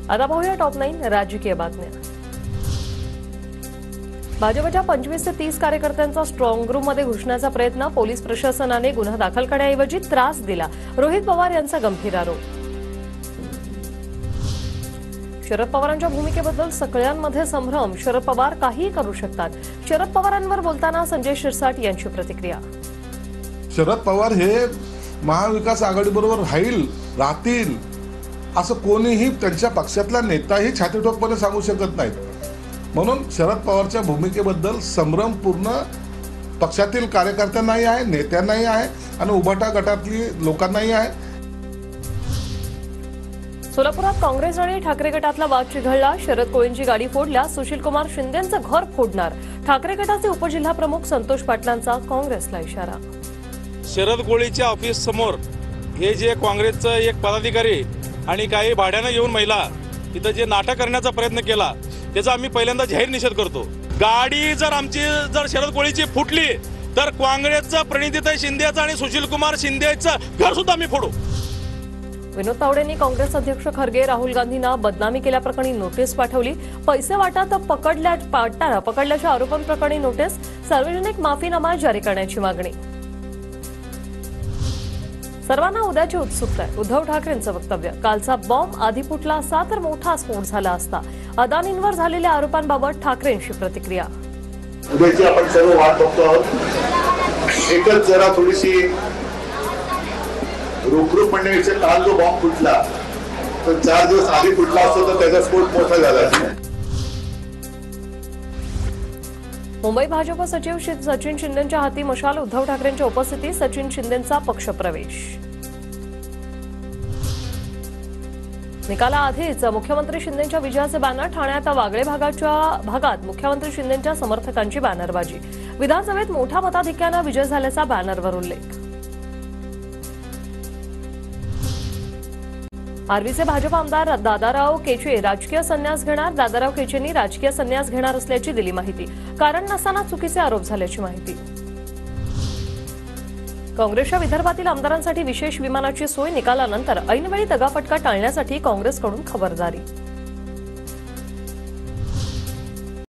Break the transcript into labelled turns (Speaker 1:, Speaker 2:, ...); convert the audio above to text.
Speaker 1: आता पाहूया टॉप 9 राजकीय बातम्या। भाजपच्या 25 ते 30 कार्यकर्त्यांचा स्ट्रॉंग रूम मध्ये घुसण्याचा प्रयत्न, पोलीस प्रशासनाने गुन्हा दाखल करण्याऐवजी त्रास दिला, रोहित पवार यांचा गंभीर आरोप। शरद पवारांच्या भूमिकेबद्दल सगळ्यांमध्ये संभ्रम, शरद पवार काहीही करू शकतात, शरद पवारांवर बोलताना संजय शिरसाट यांची प्रतिक्रिया।
Speaker 2: शरद पवार हे महाविकास आघाडीबरोबर राहतील असं कोणीही त्यांच्या पक्षातला नेताही छातीठोकपणे सांगू शकत नाहीत। म्हणून शरद पवारच्या भूमिकेबद्दल संभ्रमपूर्ण पक्षातील कार्यकर्त्यांनाही आहे, नेत्यांनाही आहे आणि उभाटा गटातली लोकांनाही आहे।
Speaker 1: सोलापुरात काँग्रेस आणि ठाकरे गटातला वाद चिघळला, शरद कोळींची गाडी फोडल्यास सुशीलकुमार शिंदेंचं घर फोडणार, ठाकरे गटाचे उपजिल्हा प्रमुख संतोष पाटलांचा काँग्रेसला इशारा।
Speaker 3: शरद कोळीच्या ऑफिस समोर हे जे काँग्रेसचं एक पदाधिकारी आणि काही भाड्यानं येऊन महिला तिथं जे नाटक करण्याचा प्रयत्न केला त्याचा आम्ही पहिल्यांदा जाहीर निषेध करतो। गाडी जर शरद कोळीची फुटली तर काँग्रेसचं प्रणितीताई शिंदेचं आणि सुशीलकुमार शिंदेचं घर सुद्धा आम्ही फोडू।
Speaker 1: विनोद तावडेंनी काँग्रेस अध्यक्ष खरगे राहुल गांधींना बदनामी केल्याप्रकरणी नोटीस पाठवली, पैसे वाटत पकडल्याच्या आरोपांप्रकरणी नोटीस, सार्वजनिक माफीनामा जारी करण्याची मागणी। सर्वांना उद्याची उत्सुकता आहे, उद्धव ठाकरेंचं वक्तव्य, कालचा बॉम्ब आधी फुटला असता तर मोठा स्फोट झाला असता, अदानींवर झालेल्या आरोपांबाबत ठाकरेंची प्रतिक्रिया।
Speaker 4: उद्याची आपण सर्व वाट बघतो आहोत। एकच जरा थोडीशी रुखरुख म्हणण्यापेक्षा काल जो बॉम्ब फुटला तर 4 दिवस आधी फुटला असतो तर त्याचा स्फोट मोठा झाला असता।
Speaker 1: मुंबई भाजप सचिव सचिन शिंदेंच्या हाती मशाल, उद्धव ठाकरेंच्या उपस्थितीत सचिन शिंदेंचा पक्षप्रवेश। निकालाआधीच मुख्यमंत्री शिंदेंच्या विजयाचे बॅनर, ठाण्यात वागळे भागात मुख्यमंत्री शिंदेंच्या समर्थकांची बॅनरबाजी, विधानसभेत मोठ्या मताधिक्यानं विजय झाल्याचा बॅनरवर उल्लेख। आर्वीचे भाजप आमदार दादाराव केचे राजकीय संन्यास घेणार, दादाराव केचेंनी राजकीय संन्यास घेणार असल्याची दिली माहिती, कारण नसताना चुकीचे आरोप झाल्याची माहिती। काँग्रेसच्या विदर्भातील आमदारांसाठी विशेष विमानाची सोय, निकालानंतर ऐनवेळी दगाफटका टाळण्यासाठी काँग्रेसकडून खबरदारी।